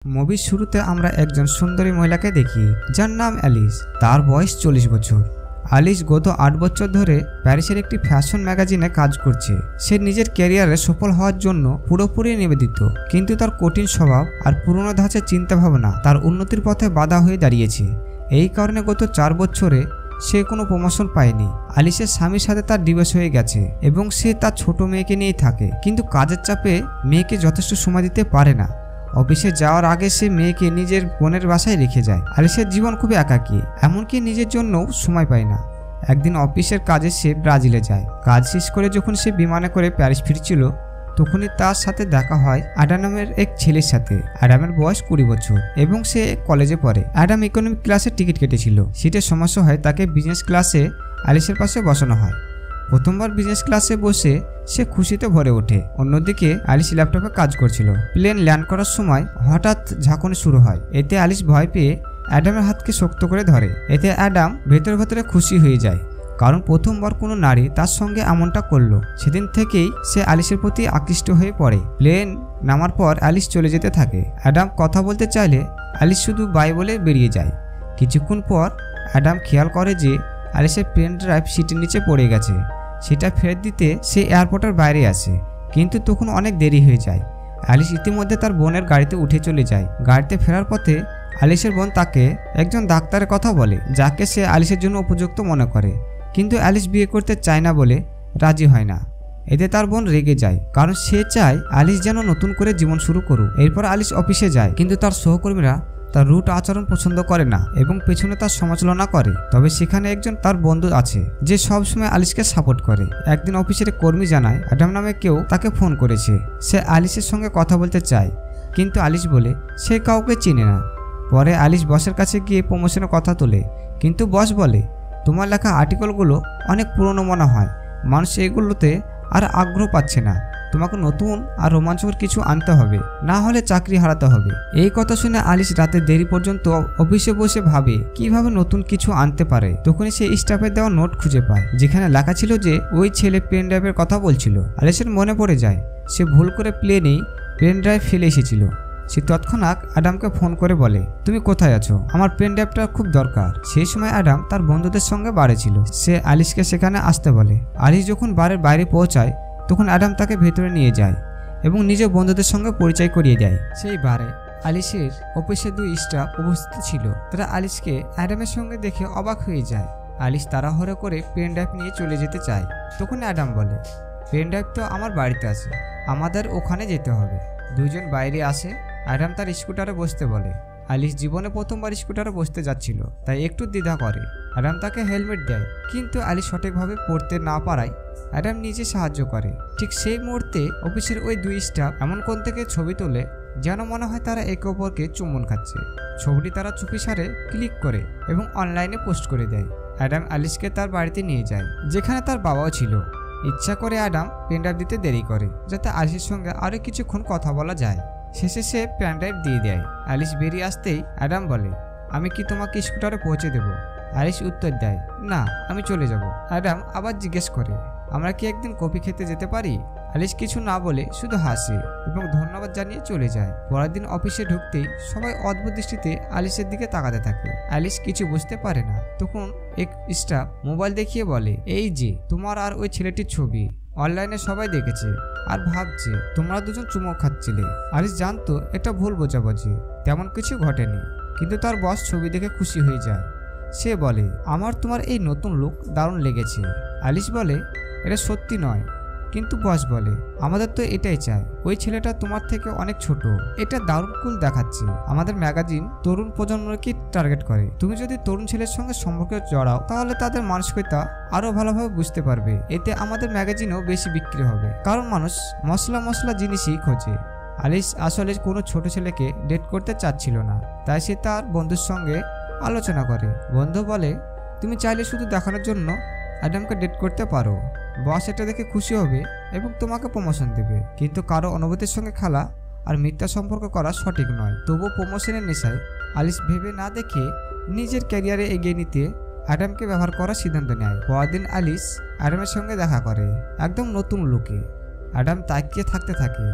মুভির শুরুতে আমরা একজন সুন্দরী মহিলাকে দেখি যার নাম অ্যালিস। তার বয়স 40 বছর। অ্যালিস গত 8 বছর ধরে প্যারিসের একটি ফ্যাশন ম্যাগাজিনে কাজ করছে। সে নিজের ক্যারিয়ারে সফল হওয়ার জন্য পুরোপুরি নিবেদিত, কিন্তু তার কঠিন স্বভাব আর পুরনো ধাঁচের চিন্তাভাবনা তার উন্নতির পথে বাধা হয়ে দাঁড়িয়েছে। এই কারণে গত 4 বছরে সে কোনো প্রমোশন পায়নি। অ্যালিসের স্বামীর সাথে তার ডিভোর্স হয়ে গেছে এবং সে তার ছোট মেয়েকে নিয়েই থাকে, কিন্তু কাজের চাপে মেয়েকে যথেষ্ট সময় দিতে পারে না। অফিসে যাওয়ার আগে সে মেয়েকে নিজের বোনের বাসায় রেখে যায়। অ্যালিসের জীবন খুবই একাকী, এমনকি নিজের জন্যও সময় পায় না। একদিন অফিসের কাজে সে ব্রাজিলে যায়। কাজ শেষ করে যখন সে বিমানে করে প্যারিস ফিরছিল, তখনই তার সাথে দেখা হয় অ্যাডাম নামের এক ছেলের সাথে। অ্যাডামের বয়স 20 বছর এবং সে কলেজে পড়ে। অ্যাডাম ইকোনমিক ক্লাসের টিকিট কেটেছিল। সিটের সমস্যা হয় তাকে বিজনেস ক্লাসে অ্যালিসের পাশে বসানো হয়। প্রথমবার বিজনেস ক্লাসে বসে সে খুশিতে ভরে ওঠে। অন্যদিকে অ্যালিস ল্যাপটপে কাজ করছিল। প্লেন ল্যান্ড করার সময় হঠাৎ ঝাঁকুনি শুরু হয়। এতে অ্যালিস ভয় পেয়ে অ্যাডামের হাতকে শক্ত করে ধরে। এতে অ্যাডাম ভেতরে ভেতরে খুশি হয়ে যায়, কারণ প্রথমবার কোনো নারী তার সঙ্গে এমনটা করলো। সেদিন থেকেই সে অ্যালিসের প্রতি আকৃষ্ট হয়ে পড়ে। প্লেন নামার পর অ্যালিস চলে যেতে থাকে। অ্যাডাম কথা বলতে চাইলে অ্যালিস শুধু বাই বলে বেরিয়ে যায়। কিছুক্ষণ পর অ্যাডাম খেয়াল করে যে অ্যালিসের পেন ড্রাইভ সিটের নিচে পড়ে গেছে। সেটা ফেরত দিতে সে এয়ারপোর্টের বাইরে আসে, কিন্তু তখন অনেক দেরি হয়ে যায়। অ্যালিস ইতিমধ্যে তার বোনের গাড়িতে উঠে চলে যায়। গাড়িতে ফেরার পথে অ্যালিসের বোন তাকে একজন ডাক্তারের কথা বলে, যাকে সে অ্যালিসের জন্য উপযুক্ত মনে করে, কিন্তু অ্যালিস বিয়ে করতে চায় না বলে রাজি হয় না। এতে তার বোন রেগে যায়, কারণ সে চায় অ্যালিস যেন নতুন করে জীবন শুরু করুক। এরপর অ্যালিস অফিসে যায়, কিন্তু তার সহকর্মীরা তার রুট আচরণ পছন্দ করে না এবং পেছনে তার সমালোচনা করে। তবে সেখানে একজন তার বন্ধু আছে যে সবসময় অ্যালিসকে সাপোর্ট করে। একদিন অফিসের কর্মী জানায় অ্যাডাম নামে কেউ তাকে ফোন করেছে। সে অ্যালিসের সঙ্গে কথা বলতে চায়, কিন্তু অ্যালিস বলে সে কাউকে চিনে না। পরে অ্যালিস বসের কাছে গিয়ে প্রমোশনের কথা তোলে, কিন্তু বস বলে তোমার লেখা আর্টিকেলগুলো অনেক পুরনো মনে হয়, মানুষ এগুলোতে আর আগ্রহ পাচ্ছে না। তোমাকে নতুন আর রোমাঞ্চকর কিছু আনতে হবে, না হলে চাকরি হারাতে হবে। এই কথা শুনে অ্যালিস রাতে দেরি পর্যন্ত অফিসে বসে ভাবে কিভাবে নতুন কিছু আনতে পারে। তখনই সে স্টাফের দেওয়া নোট খুঁজে পায়, যেখানে লেখা ছিল যে ওই ছেলে পেন ড্রাইভের কথা বলছিল। অ্যালিসের মনে পড়ে যায় সে ভুল করে প্লেনেই পেন ড্রাইভ ফেলে এসেছিল। সে তৎক্ষণাৎ অ্যাডামকে ফোন করে বলে তুমি কোথায় আছো, আমার পেন ড্রাইভটা খুব দরকার। সেই সময় অ্যাডাম তার বন্ধুদের সঙ্গে বারে ছিল। সে অ্যালিসকে সেখানে আসতে বলে। অ্যালিস যখন বারের বাইরে পৌঁছায়, তখন অ্যাডাম তাকে ভেতরে নিয়ে যায় এবং নিজের বন্ধুদের সঙ্গে পরিচয় করিয়ে দেয়। সেই বারে অ্যালিসের অফিসের 2 স্টাফ উপস্থিত ছিল। তারা অ্যালিসকে অ্যাডামের সঙ্গে দেখে অবাক হয়ে যায়। অ্যালিস তাড়াহুড়ো করে পেন ড্রাইভ নিয়ে চলে যেতে চায়। তখন অ্যাডাম বলে পেন ড্রাইভ তো আমার বাড়িতে আছে, আমাদের ওখানে যেতে হবে। দুজন বাইরে আসে। অ্যাডাম তার স্কুটারে বসতে বলে। অ্যালিস জীবনে প্রথমবার স্কুটারে বসতে যাচ্ছিল, তাই একটু দ্বিধা করে। অ্যাডাম তাকে হেলমেট দেয়, কিন্তু অ্যালিস সঠিকভাবে পড়তে না পারায় অ্যাডাম নিজে সাহায্য করে। ঠিক সেই মুহূর্তে অফিসের ওই 2 স্টাফ এমন কোণ থেকে ছবি তোলে যেন মনে হয় তারা একে অপরকে চুম্বন খাচ্ছে। ছবিটি তারা চুপিসারে ক্লিক করে এবং অনলাইনে পোস্ট করে দেয়। অ্যাডাম অ্যালিসকে তার বাড়িতে নিয়ে যায়, যেখানে তার বাবাও ছিল। ইচ্ছা করে অ্যাডাম পেনড্রাইভ দিতে দেরি করে, যাতে অ্যালিসের সঙ্গে আরও কিছুক্ষণ কথা বলা যায়। শেষে সে পেনড্রাইভ দিয়ে দেয়। অ্যালিস বেরিয়ে আসতেই অ্যাডাম বলে আমি কি তোমাকে স্কুটারে পৌঁছে দেব? অ্যালিস উত্তর দেয় না, আমি চলে যাব। অ্যাডাম আবার জিজ্ঞেস করে আমরা কি একদিন কফি খেতে যেতে পারি? অ্যালিস কিছু না বলে শুধু হাসে এবং ধন্যবাদ জানিয়ে চলে যায়। পরের দিন অফিসে ঢুকতেই সবাই অদ্ভুত দৃষ্টিতে অ্যালিসের দিকে তাকাতে থাকে। অ্যালিস কিছু বুঝতে পারে না। তখন এক স্টাফ মোবাইল দেখিয়ে বলে এই যে তোমার আর ওই ছেলেটির ছবি অনলাইনে সবাই দেখেছে আর ভাবছে তোমরা দুজন চুমো খাচ্ছিলে। অ্যালিস জানতো এটা ভুল বোঝাবুঝি, তেমন কিছু ঘটেনি, কিন্তু তার বস ছবি দেখে খুশি হয়ে যায়। সে বলে আমার তোমার এই নতুন লুক দারুণ লেগেছে। অ্যালিস বলে এটা সত্যি নয়, কিন্তু বস বলে আমাদের তো এটাই চাই। ওই ছেলেটা তোমার থেকে অনেক ছোট, এটা দারুণ কুল দেখাচ্ছে। আমাদের ম্যাগাজিন তরুণ প্রজন্মকে টার্গেট করে। তুমি যদি তরুণ ছেলের সঙ্গে সম্পর্কে জড়াও, তাহলে তাদের মানসিকতা আরো ভালোভাবে বুঝতে পারবে। এতে আমাদের ম্যাগাজিনও বেশি বিক্রি হবে, কারণ মানুষ মশলা জিনিসই খোঁজে। অ্যালিস আসলে কোনো ছোট ছেলেকে ডেট করতে চাচ্ছিল না, তাই সে তার বন্ধুর সঙ্গে আলোচনা করে। বন্ধু বলে তুমি চাইলে শুধু দেখানোর জন্য অ্যাডামকে ডেট করতে পারো। বস এটা দেখে খুশি হবে এবং তোমাকে প্রমোশন দেবে, কিন্তু কারো অনুভূতির সঙ্গে খেলা আর মিথ্যা সম্পর্ক করা সঠিক নয়। তবুও প্রমোশনের নেশায় অ্যালিস ভেবে না দেখে নিজের ক্যারিয়ারে এগিয়ে নিতে অ্যাডামকে ব্যবহার করার সিদ্ধান্ত নেয়। পরদিন অ্যালিস অ্যাডামের সঙ্গে দেখা করে একদম নতুন লুকে। অ্যাডাম তাকিয়ে থাকতে থাকে।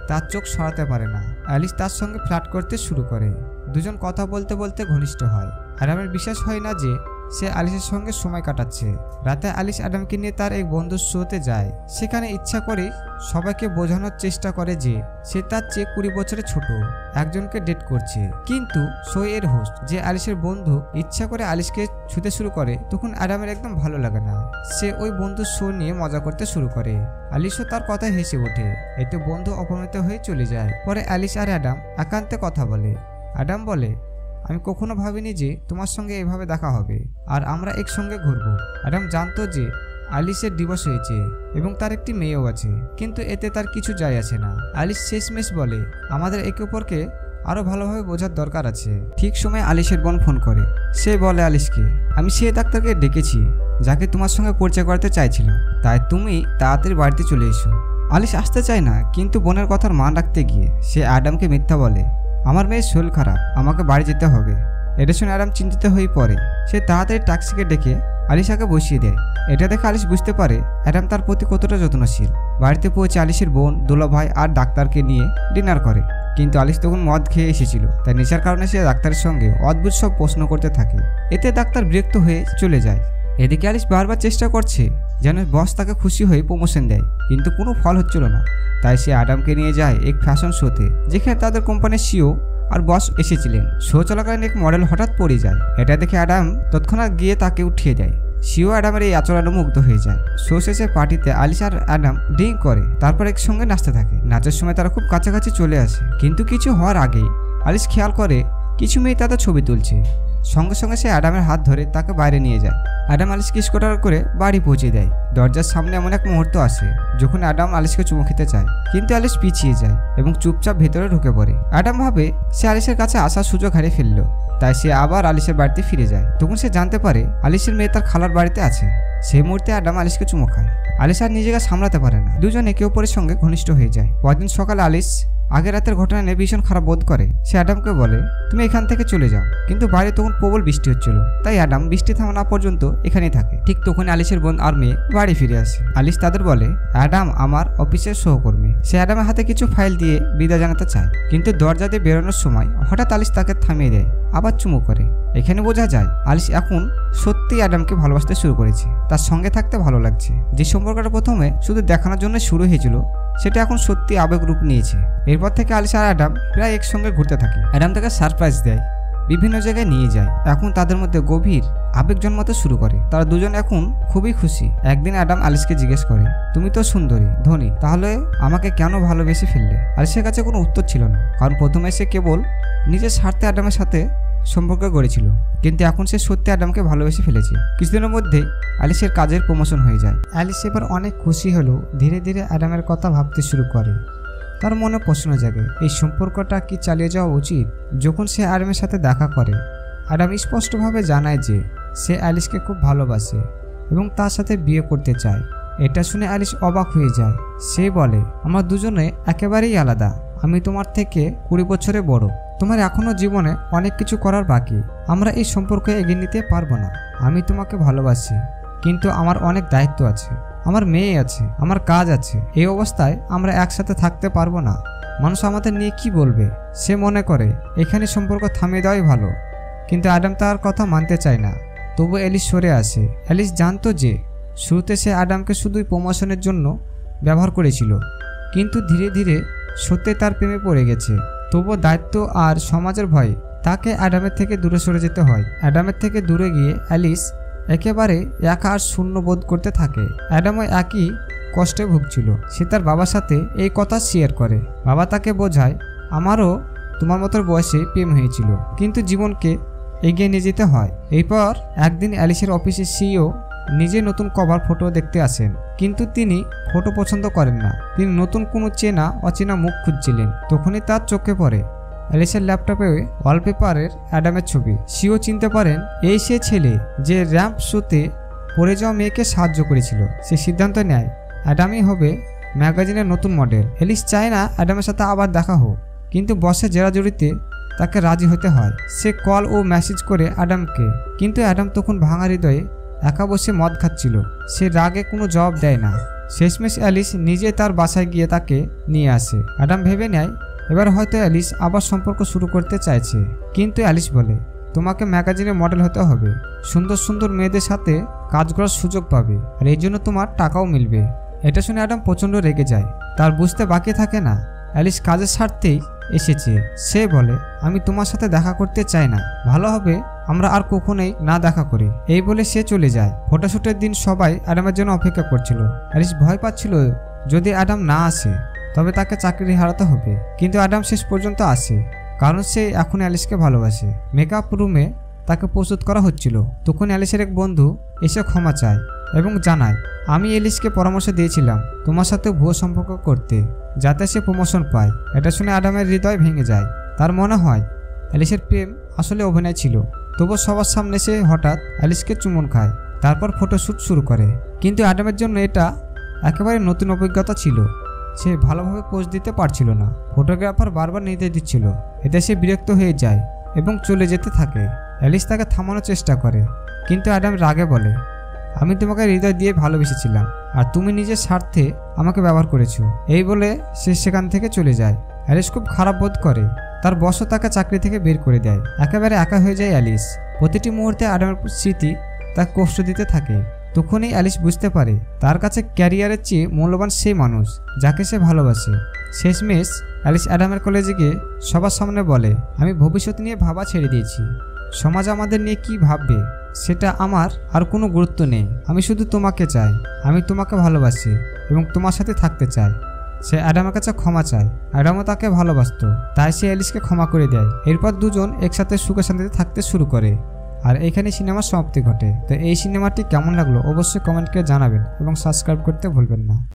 তার চোখ সরাতে পারে না। অ্যালিস তার সঙ্গে ফ্লার্ট করতে শুরু করে। দুজন কথা বলতে বলতে ঘনিষ্ঠ হয়। অ্যাডামের বিশ্বাস হয় না যে সে অ্যালিসের সঙ্গে সময় কাটাচ্ছে। রাতে অ্যালিস অ্যাডামকে নিয়ে তার এক বন্ধুর শোতে যায়। সেখানে ইচ্ছা করে সবাইকে বোঝানোর চেষ্টা করে যে সে তার চেয়ে 20 বছরের ছোট একজনকে ডেট করছে। কিন্তু শো এর হোস্ট যে অ্যালিসের বন্ধু ইচ্ছা করে অ্যালিসকে ছুতে শুরু করে, তখন অ্যাডামের একদম ভালো লাগে না। সে ওই বন্ধুর শো নিয়ে মজা করতে শুরু করে। অ্যালিসও তার কথায় হেসে ওঠে। এতে বন্ধু অপমানিত হয়ে চলে যায়। পরে অ্যালিস আর অ্যাডাম একান্তে কথা বলে। অ্যাডাম বলে, আমি কখনো ভাবিনি যে তোমার সঙ্গে এভাবে দেখা হবে আর আমরা একসঙ্গে ঘুরবো। অ্যাডাম জানতো যে অ্যালিসের ডিভোর্স হয়েছে এবং তার একটি মেয়েও আছে, কিন্তু এতে তার কিছু যায় আসে না। অ্যালিস শেষমেশ বলে, আমাদের একে অপরকে আরও ভালোভাবে বোঝার দরকার আছে। ঠিক সময় অ্যালিসের বোন ফোন করে। সে বলে অ্যালিসকে, আমি সেই ডাক্তারকে ডেকেছি যাকে তোমার সঙ্গে পরিচয় করতে চাইছিলাম, তাই তুমি তাড়াতাড়ি বাড়িতে চলে এসো। অ্যালিস আসতে চায় না, কিন্তু বোনের কথার মান রাখতে গিয়ে সে অ্যাডামকে মিথ্যা বলে, আমার মেয়ের শরীর খারাপ, আমাকে বাড়ি যেতে হবে। এটা শুনে অ্যাডাম চিন্তিত হয়ে পড়ে। সে তাড়াতাড়ি ট্যাক্সিকে ডেকে আলিশাকে বসিয়ে দেয়। এটা দেখে আলিশ বুঝতে পারে অ্যাডাম তার প্রতি কতটা যত্নশীল। বাড়িতে পৌঁছে আলিশের বোন, দুলাভাই আর ডাক্তারকে নিয়ে ডিনার করে। কিন্তু আলিশ তখন মদ খেয়ে এসেছিল, তাই নেশার কারণে সে ডাক্তারের সঙ্গে অদ্ভুত সব প্রশ্ন করতে থাকে। এতে ডাক্তার বিরক্ত হয়ে চলে যায়। এদিকে আলিশ বারবার চেষ্টা করছে যেন বস তাকে খুশি হয়ে প্রমোশন দেয়, কিন্তু কোনো ফল হচ্ছিল না। তাই সে অ্যাডামকে নিয়ে যায় এক ফ্যাশন শোতে, যেখানে তাদের কোম্পানির সিও আর বস এসেছিলেন। শো চলাকালীন এক মডেল হঠাৎ পড়ে যায়। এটা দেখে অ্যাডাম তৎক্ষণাৎ গিয়ে তাকে উঠিয়ে দেয়। সিও অ্যাডামের এই আচরণে মুগ্ধ হয়ে যায়। শো শেষে পার্টিতে আলিশ আর অ্যাডাম ড্রিঙ্ক করে, তারপর একসঙ্গে নাচতে থাকে। নাচের সময় তারা খুব কাছাকাছি চলে আসে, কিন্তু কিছু হওয়ার আগেই আলিশ খেয়াল করে কিছু মেয়ে তাদের ছবি তুলছে। সঙ্গে সঙ্গে সে অ্যাডামের হাত ধরে তাকে বাইরে নিয়ে যায়। অ্যাডাম আলিশকে স্কুটার করে বাড়ি পৌঁছে দেয়। দরজার সামনে এমন এক মুহূর্ত আসে যখন অ্যাডাম আলিশকে চুমু খেতে চায়, কিন্তু আলিশ পিছিয়ে যায় এবং চুপচাপ ভেতরে ঢুকে পড়ে। অ্যাডাম ভাবে সে আলিশের কাছে আসার সুযোগ হারিয়ে ফেললো, তাই সে আবার আলিশের বাড়িতে ফিরে যায়। তখন সে জানতে পারে আলিশের মেয়ে তার খালার বাড়িতে আছে। সেই মুহূর্তে অ্যাডাম আলিশকে চুমু খায়। আলিশ আর নিজেকে সামলাতে পারে না। দুজন একে অপরের সঙ্গে ঘনিষ্ঠ হয়ে যায়। পরদিন সকালে আলিশ আগের রাতের ঘটনা নিয়ে ভীষণ খারাপ বোধ করে। সে অ্যাডামকে বলে, তুমি এখান থেকে চলে যাও। কিন্তু বাইরে তখন প্রবল বৃষ্টি হচ্ছিল, তাই অ্যাডাম বৃষ্টি থামা না পর্যন্ত এখানেই থাকে। ঠিক তখন আলিশের বোন আর মেয়ে বাড়ি ফিরে আসে। আলিশ তাদের বলে, অ্যাডাম আমার অফিসের সহকর্মী। সে অ্যাডামের হাতে কিছু ফাইল দিয়ে বিদায় জানাতে চায়, কিন্তু দরজা দিয়ে বেরোনোর সময় হঠাৎ আলিশ তাকে থামিয়ে দেয়, আবার চুমু করে। এখানে বোঝা যায় আলিশ এখন সত্যিই অ্যাডামকে ভালোবাসতে শুরু করেছে। তার সঙ্গে থাকতে ভালো লাগছে। যে সম্পর্কটা প্রথমে শুধু দেখানোর জন্য শুরু হয়েছিল, সেটা এখন সত্যি আবেগ রূপ নিয়েছে। এরপর থেকে আলিশ আর অ্যাডাম প্রায় একসঙ্গে ঘুরতে থাকে। অ্যাডাম তাকে সারপ্রাইজ দেয়, বিভিন্ন জায়গায় নিয়ে যায়। এখন তাদের মধ্যে গভীর আবেগ জন্মাতে শুরু করে। তারা দুজন এখন খুবই খুশি। একদিন অ্যাডাম আলিশকে জিজ্ঞেস করে, তুমি তো সুন্দরী, ধনী, তাহলে আমাকে কেন ভালোবেসে ফেললে? আলিশের কাছে কোনো উত্তর ছিল না, কারণ প্রথমে সে কেবল নিজের স্বার্থে অ্যাডামের সাথে সম্পর্ক গড়েছিল, কিন্তু এখন সে সত্যি অ্যাডামকে ভালোবেসে ফেলেছে। কিছুদিনের মধ্যে অ্যালিশের কাজের প্রমোশন হয়ে যায়। অ্যালিশ এবার অনেক খুশি হলো। ধীরে ধীরে অ্যাডামের কথা ভাবতে শুরু করে। তার মনে প্রশ্ন জাগে, এই সম্পর্কটা কি চালিয়ে যাওয়া উচিত? যখন সে অ্যাডামের সাথে দেখা করে, অ্যাডাম স্পষ্টভাবে জানায় যে সে অ্যালিশকে খুব ভালোবাসে এবং তার সাথে বিয়ে করতে চায়। এটা শুনে অ্যালিশ অবাক হয়ে যায়। সে বলে, আমরা দুজনে একেবারেই আলাদা। আমি তোমার থেকে 20 বছরে বড়। তোমার এখনও জীবনে অনেক কিছু করার বাকি। আমরা এই সম্পর্কে এগিয়ে নিতে পারবো না। আমি তোমাকে ভালোবাসি, কিন্তু আমার অনেক দায়িত্ব আছে। আমার মেয়ে আছে, আমার কাজ আছে। এই অবস্থায় আমরা একসাথে থাকতে পারবো না। মানুষ আমাদের নিয়ে কি বলবে? সে মনে করে এখানে সম্পর্ক থামিয়ে দেওয়াই ভালো, কিন্তু অ্যাডাম তার কথা মানতে চায় না। তবু অ্যালিশ সরে আসে। অ্যালিশ জানতো যে শুরুতে সে অ্যাডামকে শুধুই প্রমোশনের জন্য ব্যবহার করেছিল, কিন্তু ধীরে ধীরে সত্যি তার প্রেমে পড়ে গেছে। তবুও দায়িত্ব আর সমাজের ভয়ে তাকে অ্যাডামের থেকে দূরে সরে যেতে হয়। অ্যাডামের থেকে দূরে গিয়ে অ্যালিশ একেবারে একা আর শূন্য বোধ করতে থাকে। অ্যাডামও একই কষ্টে ভুগছিল। সে তার বাবার সাথে এই কথা শেয়ার করে। বাবা তাকে বোঝায়, আমারও তোমার মতো বয়সে প্রেম হয়েছিল, কিন্তু জীবনকে এগিয়ে নিয়ে যেতে হয়। এরপর একদিন অ্যালিশের অফিসের সিইও নিজে নতুন কভার ফটো দেখতে আসেন, কিন্তু তিনি ফটো পছন্দ করেন না। তিনি নতুন কোনো চেনা অচেনা মুখ খুঁজছিলেন। তখনই তার চোখে পড়ে অ্যালিশের ল্যাপটপে ওয়ালপেপারের অ্যাডামের ছবি। সিও চিনতে পারেন এই সে ছেলে যে র্যাম্প শোতে পড়ে যাওয়া মেয়েকে সাহায্য করেছিল। সে সিদ্ধান্ত নেয় অ্যাডামই হবে ম্যাগাজিনের নতুন মডেল। অ্যালিশ চায় না অ্যাডামের সাথে আবার দেখা হোক, কিন্তু বসের জেরাজুরিতে তাকে রাজি হতে হয়। সে কল ও মেসেজ করে অ্যাডামকে, কিন্তু অ্যাডাম তখন ভাঙা হৃদয়ে একা বসে মদ খাচ্ছিল। সে রাগে কোনো জবাব দেয় না। শেষমেশ অ্যালিস নিজে তার বাসায় গিয়ে তাকে নিয়ে আসে। অ্যাডাম ভেবে নেয় এবার হয়তো অ্যালিস আবার সম্পর্ক শুরু করতে চাইছে, কিন্তু অ্যালিস বলে তোমাকে ম্যাগাজিনে মডেল হতে হবে, সুন্দর সুন্দর মেয়েদের সাথে কাজ করার সুযোগ পাবে, আর এই জন্য তোমার টাকাও মিলবে। এটা শুনে অ্যাডাম প্রচণ্ড রেগে যায়। তার বুঝতে বাকি থাকে না অ্যালিস কাজের স্বার্থেই এসেছে। সে বলে আমি তোমার সাথে দেখা করতে চাই না, ভালো হবে আমরা আর কখনোই না দেখা করি। এই বলে সে চলে যায়। ফটোশ্যুটের দিন সবাই অ্যাডামের জন্য অপেক্ষা করছিল। অ্যালিস ভয় পাচ্ছিল যদি অ্যাডাম না আসে তবে তাকে চাকরি হারাতে হবে, কিন্তু অ্যাডাম শেষ পর্যন্ত আসে, কারণ সে এখন অ্যালিসকে ভালোবাসে। মেকআপ রুমে তাকে প্রস্তুত করা হচ্ছিল, তখন অ্যালিসের এক বন্ধু এসে ক্ষমা চায় এবং জানায় আমি অ্যালিসকে পরামর্শ দিয়েছিলাম তোমার সাথে ভুয়ো সম্পর্ক করতে, যাতে সে প্রমোশন পায়। এটা শুনে অ্যাডামের হৃদয় ভেঙে যায়। তার মনে হয় অ্যালিসের প্রেম আসলে অভিনয় ছিল। তবুও সবার সামনে সে হঠাৎ অ্যালিসকে চুমন খায়, তারপর ফটোশ্যুট শুরু করে। কিন্তু অ্যাডামের জন্য এটা একেবারে নতুন অভিজ্ঞতা ছিল। সে ভালোভাবে পোজ দিতে পারছিল না, ফটোগ্রাফার বারবার নির্দেশ দিচ্ছিল। এতে সে বিরক্ত হয়ে যায় এবং চলে যেতে থাকে। অ্যালিস তাকে থামানোর চেষ্টা করে, কিন্তু অ্যাডাম রাগে বলে আমি তোমাকে হৃদয় দিয়ে ভালোবেসেছিলাম, আর তুমি নিজের স্বার্থে আমাকে ব্যবহার করেছো। এই বলে সে সেখান থেকে চলে যায়। অ্যালিস খুব খারাপ বোধ করে। তার বসও তাকে চাকরি থেকে বের করে দেয়। একেবারে একা হয়ে যায় অ্যালিস। প্রতিটি মুহূর্তে অ্যাডামের স্মৃতি তাকে কষ্ট দিতে থাকে। তখনই অ্যালিস বুঝতে পারে তার কাছে ক্যারিয়ারের চেয়ে মূল্যবান সেই মানুষ যাকে সে ভালোবাসে। শেষমেশ অ্যালিস অ্যাডামের কলেজে গিয়ে সবার সামনে বলে আমি ভবিষ্যৎ নিয়ে ভাবা ছেড়ে দিয়েছি। সমাজ আমাদের নিয়ে কি ভাববে সেটা আমার আর কোনো গুরুত্ব নেই। আমি শুধু তোমাকে চাই, আমি তোমাকে ভালোবাসি এবং তোমার সাথে থাকতে চাই। সে অ্যাডামের কাছে ক্ষমা চায়। অ্যাডামও তাকে ভালোবাসতো, তাই সে অ্যালিসকে ক্ষমা করে দেয়। এরপর দুজন একসাথে সুখে শান্তিতে থাকতে শুরু করে। আর এখানে সিনেমার সমাপ্তি ঘটে। তো এই সিনেমাটি কেমন লাগলো অবশ্যই কমেন্ট করে জানাবেন এবং সাবস্ক্রাইব করতে ভুলবেন না।